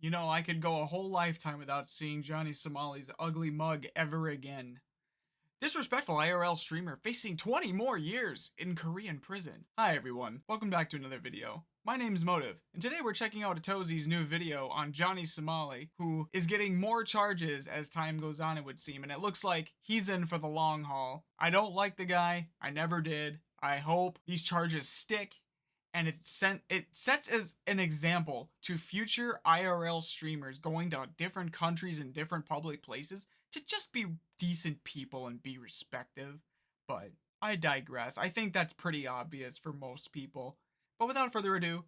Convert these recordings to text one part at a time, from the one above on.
You know, I could go a whole lifetime without seeing Johnny Somali's ugly mug ever again. Disrespectful IRL streamer facing 20 more years in Korean prison. Hi everyone, welcome back to another video. My name's Motive, and today we're checking out Atozi's new video on Johnny Somali, who is getting more charges as time goes on, it would seem, and it looks like he's in for the long haul. I don't like the guy, I never did. I hope these charges stick, and it sets as an example to future IRL streamers going to different countries and different public places to just be decent people and be respective. But I digress. I think that's pretty obvious for most people. But without further ado,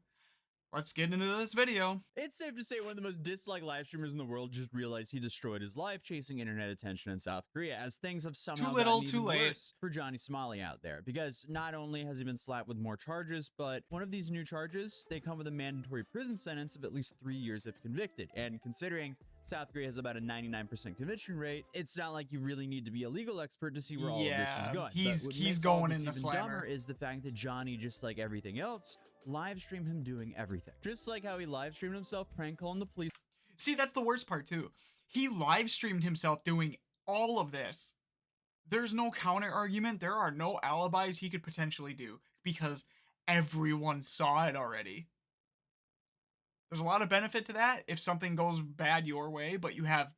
let's get into this video. It's safe to say one of the most disliked live streamers in the world just realized he destroyed his life chasing internet attention in South Korea, as things have somehow Too little, gotten too even late. worse for Johnny Somali out there. Because not only has he been slapped with more charges, but one of these new charges, they come with a mandatory prison sentence of at least 3 years if convicted. And considering South Korea has about a 99% conviction rate, it's not like you really need to be a legal expert to see where all of this is going. He's going in the slammer. Dumber is the fact that Johnny, just like everything else, live stream him doing everything. Just like how he live streamed himself prank calling the police. See, that's the worst part too. He live streamed himself doing all of this. There's no counter argument. There are no alibis he could potentially do because everyone saw it already. There's a lot of benefit to that if something goes bad your way, but you have,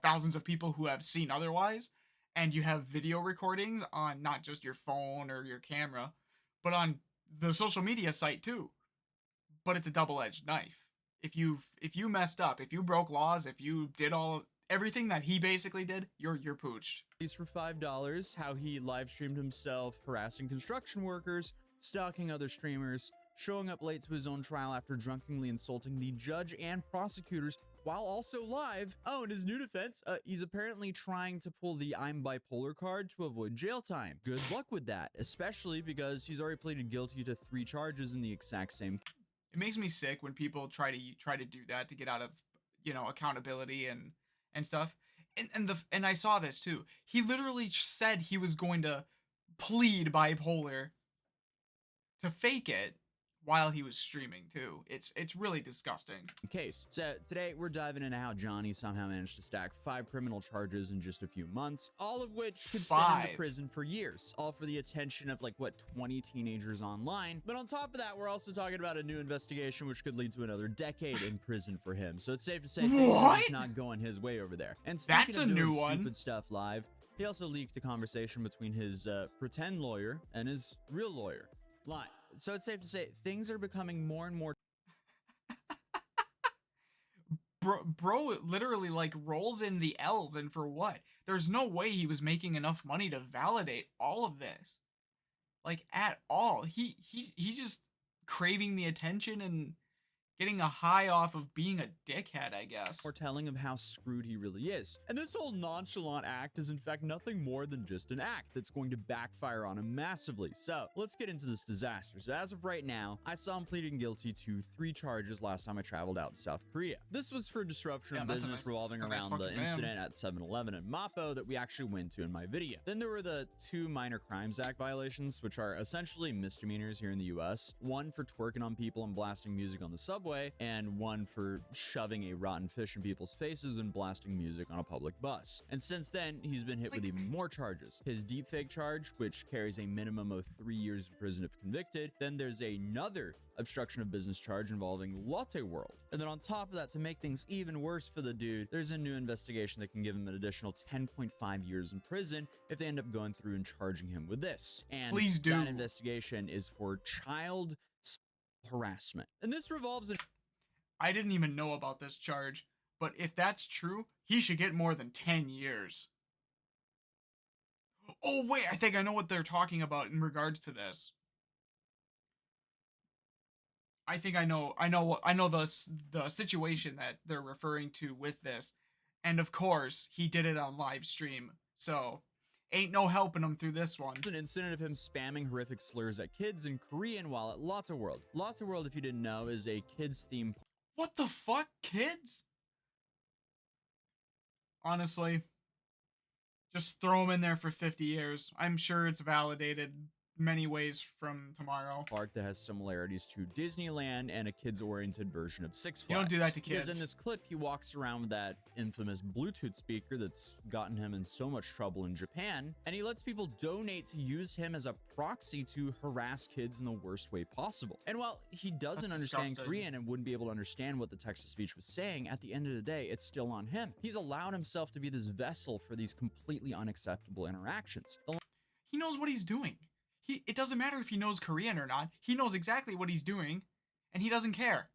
thousands of people who have seen otherwise, and you have video recordings on not just your phone or your camera, but on the social media site too. But it's a double-edged knife. If you messed up, if you broke laws, if you did everything that he basically did, you're pooched. For $5, how he live streamed himself harassing construction workers, stalking other streamers, showing up late to his own trial after drunkenly insulting the judge and prosecutors while also live. Oh, in his new defense, he's apparently trying to pull the I'm bipolar card to avoid jail time. Good luck with that, especially because he's already pleaded guilty to 3 charges in the exact same. It makes me sick when people try to do that to get out of, accountability and stuff. And I saw this too. He literally said he was going to plead bipolar to fake it while he was streaming too. It's really disgusting. Case. So today we're diving into how Johnny somehow managed to stack 5 criminal charges in just a few months, all of which could send him to prison for years, all for the attention of 20 teenagers online. But on top of that, we're also talking about a new investigation which could lead to another decade in prison for him. So it's safe to say things are just not going his way over there. And speaking of doing stupid stuff live, he also leaked a conversation between his pretend lawyer and his real lawyer live. So it's safe to say things are becoming more and more. Bro literally rolls in the L's, and for what? There's no way he was making enough money to validate all of this. At all. He's just craving the attention and getting a high off of being a dickhead, I guess. Or telling of how screwed he really is. And this whole nonchalant act is in fact nothing more than just an act that's going to backfire on him massively. So let's get into this disaster. So as of right now, I saw him pleading guilty to 3 charges last time I traveled out to South Korea. This was for disruption of business revolving around the incident at 7-Eleven in Mapo that we actually went to in my video. Then there were the 2 Minor Crimes Act violations, which are essentially misdemeanors here in the US. One for twerking on people and blasting music on the subway, and one for shoving a rotten fish in people's faces and blasting music on a public bus. And since then, he's been hit with even more charges. His deepfake charge, which carries a minimum of 3 years in prison if convicted. Then there's another obstruction of business charge involving Latte World. And then on top of that, to make things even worse for the dude, there's a new investigation that can give him an additional 10.5 years in prison if they end up going through and charging him with this. And please do. That investigation is for child harassment. And this revolves in... I didn't even know about this charge, but if that's true, he should get more than 10 years. Oh wait, I think I know what they're talking about in regards to this. I think I know the situation that they're referring to with this. And of course, he did it on live stream. So, ain't no helping him through this one. An incident of him spamming horrific slurs at kids in Korean while at Latte World. Latte World, if you didn't know, is a kids theme. What the fuck, kids? Honestly, just throw him in there for 50 years. I'm sure it's validated many ways from tomorrow. Park that has similarities to Disneyland and a kids-oriented version of Six You Flags. don't do that to Because in kids. this clip, he walks around with that infamous Bluetooth speaker that's gotten him in so much trouble in Japan, and he lets people donate to use him as a proxy to harass kids in the worst way possible. And while he doesn't That's understand disgusting. Korean and wouldn't be able to understand what the text-to-speech was saying, at the end of the day, it's still on him. He's allowed himself to be this vessel for these completely unacceptable interactions. He knows what he's doing. It doesn't matter if he knows Korean or not. He knows exactly what he's doing, and he doesn't care.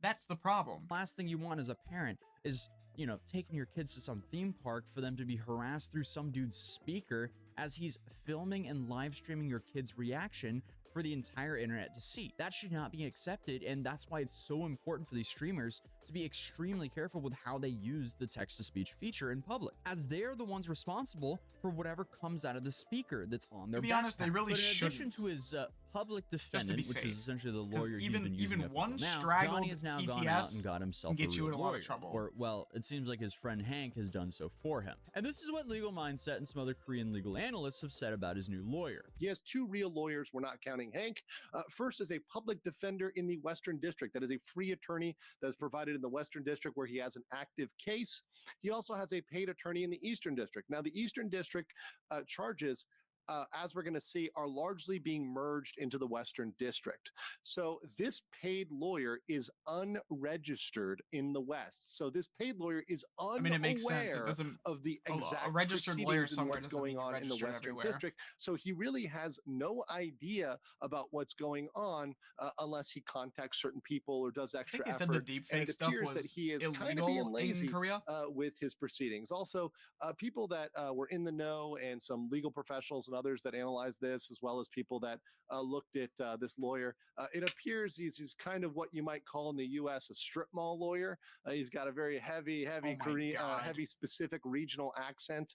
That's the problem. Last thing you want as a parent is, you know, taking your kids to some theme park for them to be harassed through some dude's speaker as he's filming and live streaming your kid's reaction for the entire internet to see. That should not be accepted, and that's why it's so important for these streamers to be extremely careful with how they use the text-to-speech feature in public, as they are the ones responsible for whatever comes out of the speaker that's on their To be honest, they backpack. really But in addition shouldn't. to his public defendant, which safe. is essentially the 'Cause lawyer even- he's been using even up one until now, straggled Johnny has now gone out TTS and got himself can get a you real in a lot of lawyer. trouble. Or, well, it seems like his friend Hank has done so for him. And this is what Legal Mindset and some other Korean legal analysts have said about his new lawyer. He has two real lawyers, we're not counting Hank. First is a public defender in the Western District. That is a free attorney that is provided in the Western District where he has an active case. He also has a paid attorney in the Eastern District. Now, the Eastern District charges, as we're going to see, are largely being merged into the Western District. So this paid lawyer is unregistered in the West. So this paid lawyer is I mean, it makes sense. It unaware doesn't. of the exact A registered lawyer proceedings and somewhere what's doesn't mean going you're on in the registered Western everywhere. District. So he really has no idea about what's going on unless he contacts certain people or does I extra think they said the effort. And deepfake it stuff appears that was he is kind of illegal being lazy in Korea. with his proceedings. Also, people that were in the know and some legal professionals and others that analyzed this, as well as people that looked at this lawyer, it appears he's kind of what you might call in the U.S. a strip mall lawyer. He's got a very heavy Oh my Korean, God. heavy specific regional accent,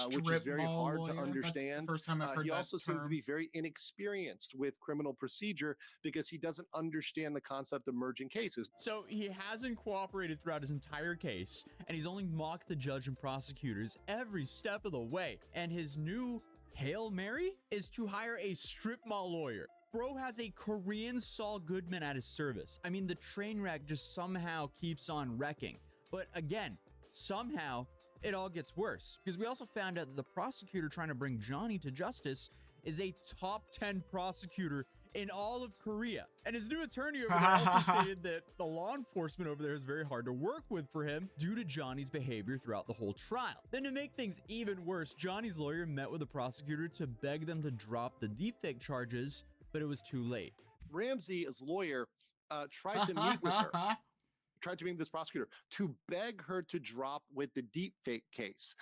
which is Strip very mall hard lawyer? to That's the understand. first time I've heard He that also seems to term. be very inexperienced with criminal procedure because he doesn't understand the concept of merging cases. So he hasn't cooperated throughout his entire case, and he's only mocked the judge and prosecutors every step of the way. And his new Hail Mary is to hire a strip mall lawyer. Bro has a Korean Saul Goodman at his service. I mean, the train wreck just somehow keeps on wrecking. But again, somehow it all gets worse, because we also found out that the prosecutor trying to bring Johnny to justice is a top 10 prosecutor in all of Korea. And his new attorney over there also stated that the law enforcement over there is very hard to work with for him due to Johnny's behavior throughout the whole trial. Then to make things even worse, Johnny's lawyer met with the prosecutor to beg them to drop the deepfake charges, but it was too late. Ramsey's lawyer tried to meet with her. Tried to meet this prosecutor to beg her to drop with the deepfake case,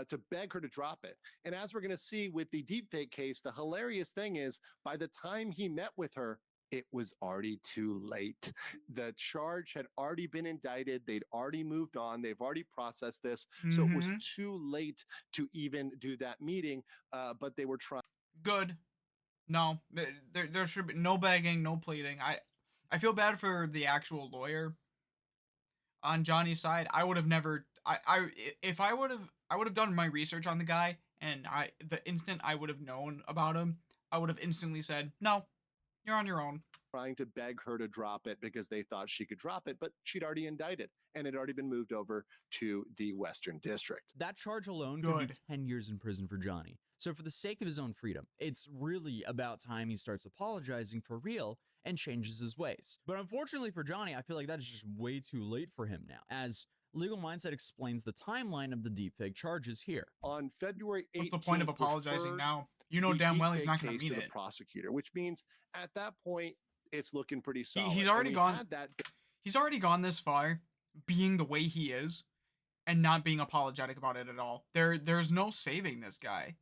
to beg her to drop it. And as we're going to see with the deepfake case, the hilarious thing is by the time he met with her, it was already too late. The charge had already been indicted. They'd already moved on. They've already processed this. So it was too late to even do that meeting, but they were trying. Good. No, there should be no begging, no pleading. I feel bad for the actual lawyer. On Johnny's side, I would have never. If I would have done my research on the guy, and the instant I would have known about him, I would have instantly said, no, you're on your own. Trying to beg her to drop it because they thought she could drop it, but she'd already indicted and it had already been moved over to the Western District. That charge alone could be Good. 10 years in prison for Johnny. So for the sake of his own freedom, it's really about time he starts apologizing for real and changes his ways. But unfortunately for Johnny, I feel like that is just way too late for him now, as Legal Mindset explains the timeline of the deepfake charges here. On February 18th, What's the point of apologizing now? You know damn well he's not going to mean the it. prosecutor, which means at that point it's looking pretty solid. He's already gone. That He's already gone this far, being the way he is, and not being apologetic about it at all. There's no saving this guy.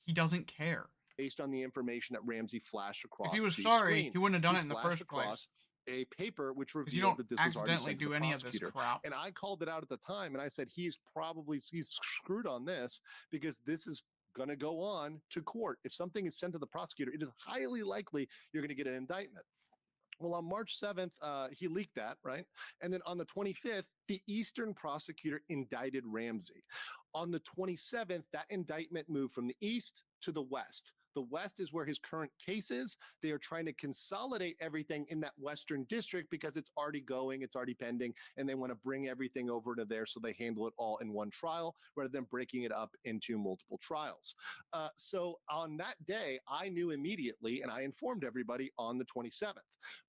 He doesn't care. based on the information that Ramsey flashed across. If he was the sorry, screen. he wouldn't have done He it in the flashed first place. across a paper which Because you revealed don't that this was already accidentally sent to do the any of this prosecutor. crap. And I called it out at the time, and I said he's screwed on this because this is going to go on to court. If something is sent to the prosecutor, it is highly likely you're going to get an indictment. Well, on March 7th, he leaked that, right? And then on the 25th, the Eastern prosecutor indicted Ramsey. On the 27th, that indictment moved from the East to the West. The West is where his current case is. They are trying to consolidate everything in that Western district because it's already going, it's already pending, and they want to bring everything over to there so they handle it all in one trial rather than breaking it up into multiple trials. So on that day, I knew immediately, and I informed everybody on the 27th.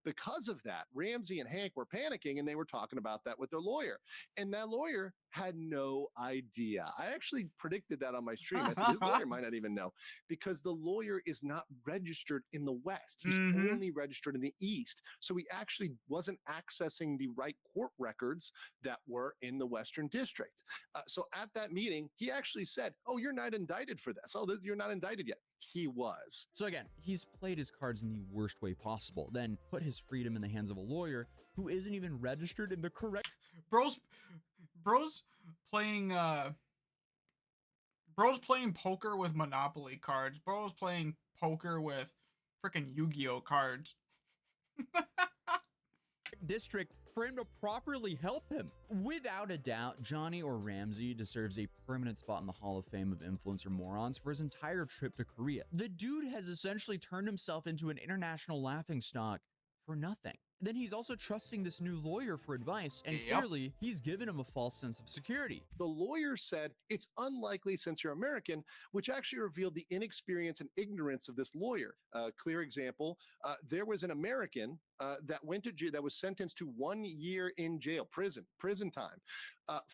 Because of that, Ramsey and Hank were panicking, and they were talking about that with their lawyer. And that lawyer had no idea. I actually predicted that on my stream. I said, his lawyer might not even know because the lawyer is not registered in the West. He's only registered in the East. So he actually wasn't accessing the right court records that were in the Western District. So at that meeting, he actually said, oh, you're not indicted for this. Oh, you're not indicted yet. He was. So again, he's played his cards in the worst way possible, then put his freedom in the hands of a lawyer who isn't even registered in the correct... Bro's playing poker with Monopoly cards. Bro's playing poker with freaking Yu-Gi-Oh cards. district for him to properly help him. Without a doubt, Johnny or Ramsey deserves a permanent spot in the Hall of Fame of Influencer Morons for his entire trip to Korea. The dude has essentially turned himself into an international laughingstock for nothing. Then he's also trusting this new lawyer for advice, and clearly he's given him a false sense of security. The lawyer said it's unlikely since you're American, which actually revealed the inexperience and ignorance of this lawyer. Clear example, there was an American that went to jail, that was sentenced to 1 year in jail, prison time,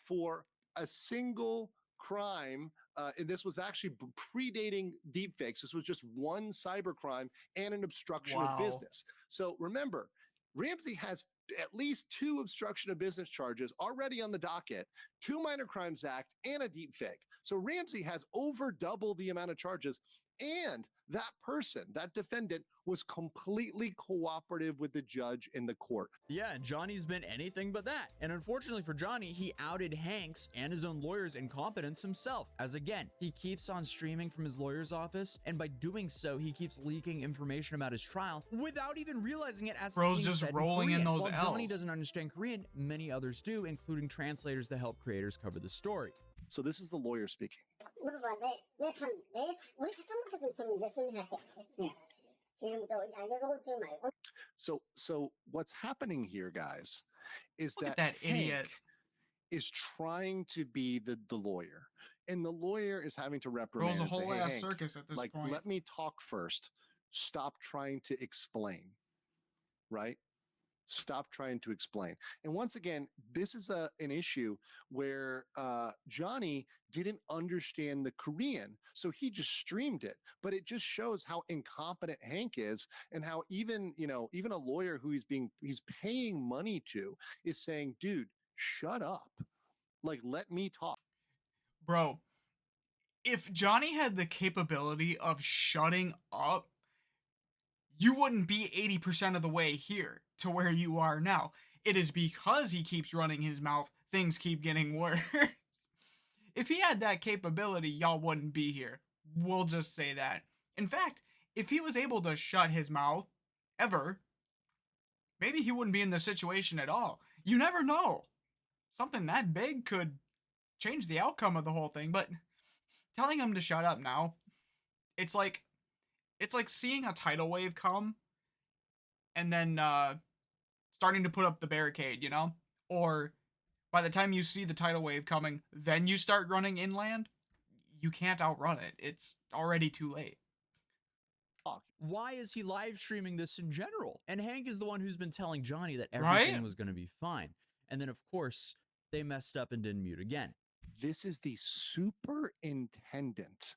for a single crime. And this was actually predating deepfakes. This was just one cybercrime and an obstruction of business. So remember, Ramsey has at least 2 obstruction of business charges already on the docket, 2 Minor Crimes Act, and a deepfake. So Ramsey has over double the amount of charges, and that person, that defendant, was completely cooperative with the judge in the court. Yeah, and Johnny's been anything but that. And unfortunately for Johnny, he outed Hank's and his own lawyer's incompetence himself, as again, he keeps on streaming from his lawyer's office, and by doing so, he keeps leaking information about his trial without even realizing it as Bro's just rolling in those While L's. Johnny doesn't understand Korean, many others do, including translators that help creators cover the story. So this is the lawyer speaking. So what's happening here, guys, is Look at that idiot Hank is trying to be the lawyer, and the lawyer is having to reprimand. Bro's a whole ass Hank, circus at this point. Let me talk first. Stop trying to explain, right? Stop trying to explain. And once again, this is an issue where Johnny didn't understand the Korean, so he just streamed it. But it just shows how incompetent Hank is, and how even a lawyer who he's paying money to is saying, "Dude, shut up. Like, let me talk." Bro, if Johnny had the capability of shutting up, you wouldn't be 80% of the way here to where you are now. It is because he keeps running his mouth, things keep getting worse. If he had that capability, y'all wouldn't be here. We'll just say that. In fact, if he was able to shut his mouth, ever, maybe he wouldn't be in this situation at all. You never know. Something that big could change the outcome of the whole thing, but telling him to shut up now, it's like seeing a tidal wave come and then starting to put up the barricade, you know? Or by the time you see the tidal wave coming, then you start running inland. You can't outrun it. It's already too late. Why is he live streaming this in general? And Hank is the one who's been telling Johnny that everything was going to be fine. And then, of course, they messed up and didn't mute again. This is the superintendent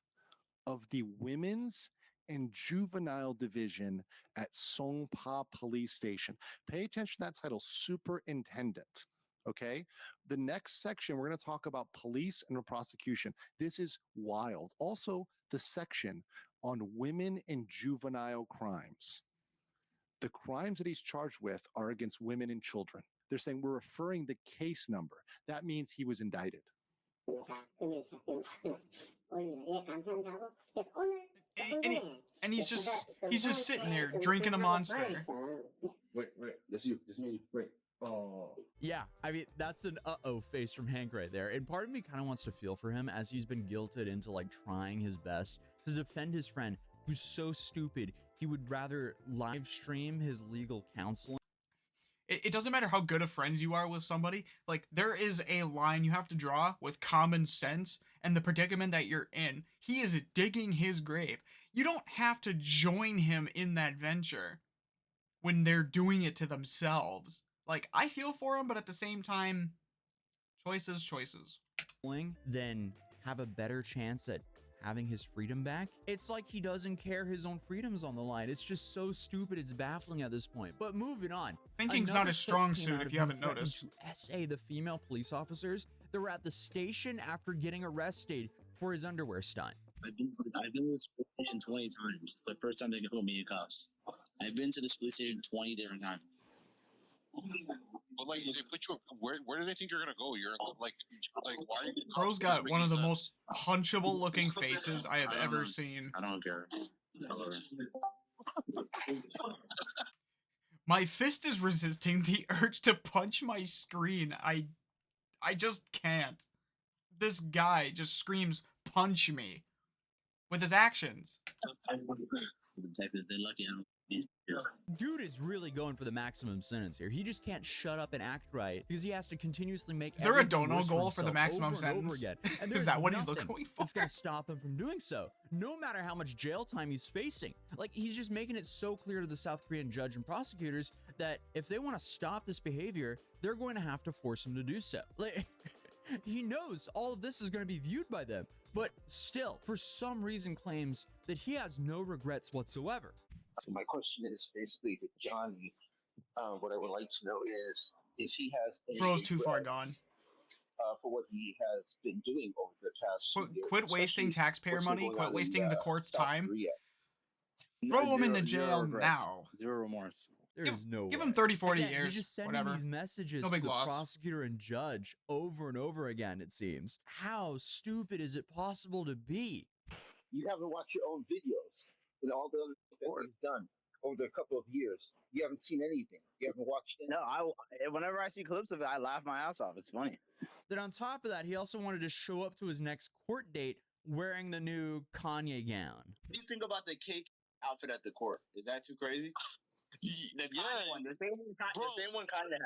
of the Women's and Juvenile Division at Songpa Police Station. Pay attention to that title, superintendent. Okay. The next section, we're going to talk about police and prosecution. This is wild. Also, the section on women and juvenile crimes. The crimes that he's charged with are against women and children. They're saying we're referring the case number. That means he was indicted. And he's just sitting there drinking a Monster. Wait, that's you. That's me. Wait. Oh. Yeah, I mean, that's an uh-oh face from Hank right there. And part of me kind of wants to feel for him as he's been guilted into like trying his best to defend his friend who's so stupid he would rather live stream his legal counseling. It doesn't matter how good of friends you are with somebody. Like, there is a line you have to draw with common sense and the predicament that you're in. He is digging his grave. You don't have to join him in that venture when they're doing it to themselves. Like, I feel for him, but at the same time, choices. Then have a better chance at having his freedom back. It's like he doesn't care his own freedom's on the line. It's just so stupid, it's baffling at this point. But moving on. Thinking's Another not his clip strong came suit out if of you him haven't threatening noticed. to SA the female police officers that were at the station after getting arrested for his underwear stunt. I've been to this police station 20 times. It's the first time they can put me in cuffs. I've been to this police station 20 different times. But like, they put you. Where do they think you're gonna go? You're like, why are you? Bro's got one of the most punchable looking faces I have ever seen. I don't care. My fist is resisting the urge to punch my screen. I just can't. This guy just screams, "Punch me," with his actions. They're lucky I don't. Dude is really going for the maximum sentence here. He just can't shut up and act right because he has to continuously make. Is there a everything dono worse goal for the himself maximum over and over sentence? again. And Is there's that what he's nothing looking for? that's gonna stop him from doing so, no matter how much jail time he's facing. Like, he's just making it so clear to the South Korean judge and prosecutors that if they want to stop this behavior, they're going to have to force him to do so. Like, he knows all of this is going to be viewed by them, but still, for some reason, claims that he has no regrets whatsoever. So my question is basically to Johnny. What I would like to know is if he has any Bro's too far regrets, gone. For what he has been doing over the past 2 years. Quit wasting especially taxpayer what's been money. going Quit on wasting in, the court's South time. Korea. Throw him into Zero jail regrets. now. Zero remorse. There's no way. Give him 30, 40 Again, years. He's just sending Whatever. these messages No to big the loss. prosecutor and judge over and over again, it seems. How stupid is it possible to be? You haven't watched your own videos with all the other things that you've done over the couple of years. You haven't seen anything. You haven't watched anything. No, whenever I see clips of it, I laugh my ass off. It's funny. Then on top of that, he also wanted to show up to his next court date wearing the new Kanye gown. What do you think about the cake outfit at the court? Is that too crazy? The Kanye one, the same one Kanye had.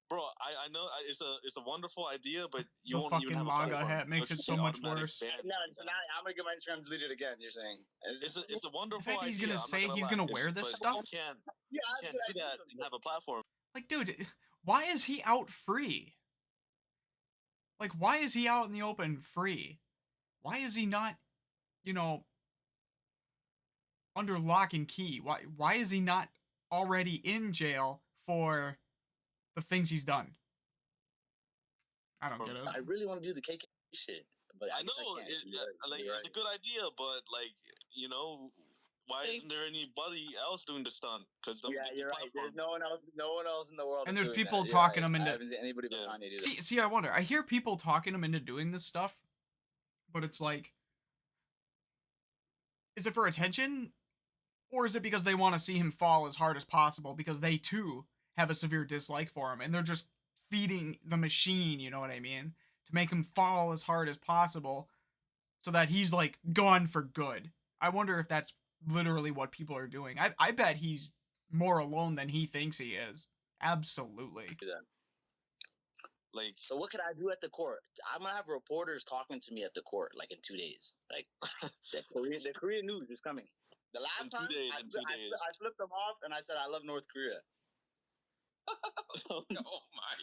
Bro, I know it's a wonderful idea, but you The won't even fucking have a MAGA platform. hat makes It's it so an much automatic worse. ban. No, so now I'm gonna get my Instagram deleted again. You're saying It's a wonderful fact that he's idea. gonna I'm not say he's lie. gonna It's- wear this but stuff? You can't yeah, do that and have a platform. Like, dude, why is he out free? Like, why is he out in the open free? Why is he not, under lock and key? Why is he not already in jail for the things he's done? I don't get it. I really want to do the KK shit, but I I know guess I can't. it's a good idea, but why isn't there anybody else doing the stunt? Because Yeah, you're right. There's no one else in the world. And that's there's doing people that. talking You're him right. into- I haven't seen anybody but Yeah. Kanye do that. See, I wonder. I hear people talking him into doing this stuff, but it's like, is it for attention? Or is it because they want to see him fall as hard as possible because they too have a severe dislike for him and they're just feeding the machine, you know what I mean? To make him fall as hard as possible so that he's like gone for good. I wonder if that's literally what people are doing. I bet he's more alone than he thinks he is. Absolutely. Like, So what could I do at the court? I'm gonna have reporters talking to me at the court, like in 2 days. Like the Korean news is coming. The last In 2 time days, I, in 2 days. I flipped them off and I said I love North Korea. oh my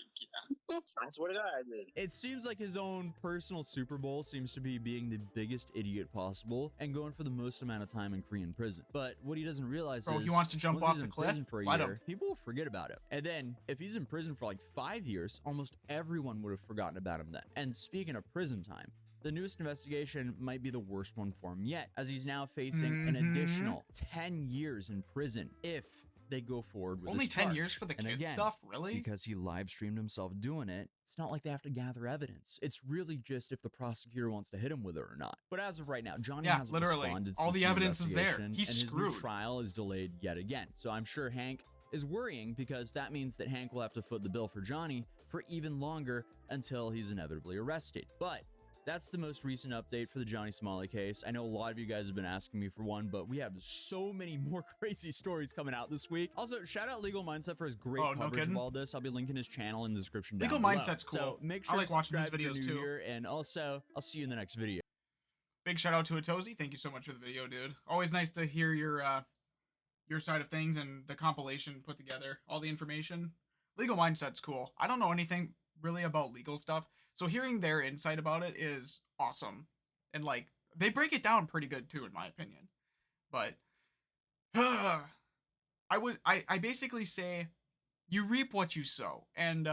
god. I swear to God, I did. It seems like his own personal Super Bowl seems to be being the biggest idiot possible and going for the most amount of time in Korean prison. But what he doesn't realize Bro, is he wants to jump once off he's the in cliff? prison for a Let year, him. people will forget about him. And then if he's in prison for like 5 years, almost everyone would have forgotten about him then. And speaking of prison time, the newest investigation might be the worst one for him yet, as he's now facing an additional 10 years in prison if they go forward with Only this 10 charge. years for the And kid again, stuff? Really? Because he live streamed himself doing it, it's not like they have to gather evidence. It's really just if the prosecutor wants to hit him with it or not. But as of right now, Johnny Yeah, hasn't literally. responded to All this the new evidence is there. investigation, He's and screwed. his new trial is delayed yet again. So I'm sure Hank is worrying because that means that Hank will have to foot the bill for Johnny for even longer until he's inevitably arrested. But that's the most recent update for the Johnny Somali case. I know a lot of you guys have been asking me for one, but we have so many more crazy stories coming out this week. Also, shout out Legal Mindset for his great coverage of all this. I'll be linking his channel in the description down below. Mindset's cool. So make sure I like to watching his subscribe videos if you're new too. here, and also I'll see you in the next video. Big shout out to Atozy. Thank you so much for the video, dude. Always nice to hear your side of things and the compilation put together, all the information. Legal Mindset's cool. I don't know anything really about legal stuff, so hearing their insight about it is awesome. And like they break it down pretty good too, in my opinion. But I basically say you reap what you sow, and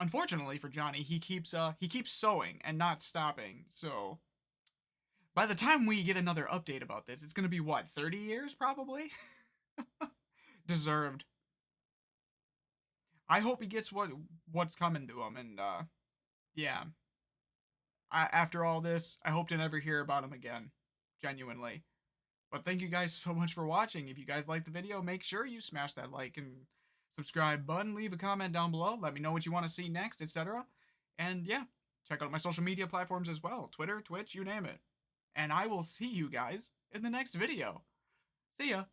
unfortunately for Johnny, he keeps sowing and not stopping. So by the time we get another update about this, it's gonna be what, 30 years probably? Deserved. I hope he gets what's coming to him, and yeah. After all this, I hope to never hear about him again, genuinely. But thank you guys so much for watching. If you guys liked the video, make sure you smash that like and subscribe button. Leave a comment down below. Let me know what you want to see next, etc. And yeah, check out my social media platforms as well. Twitter, Twitch, you name it. And I will see you guys in the next video. See ya.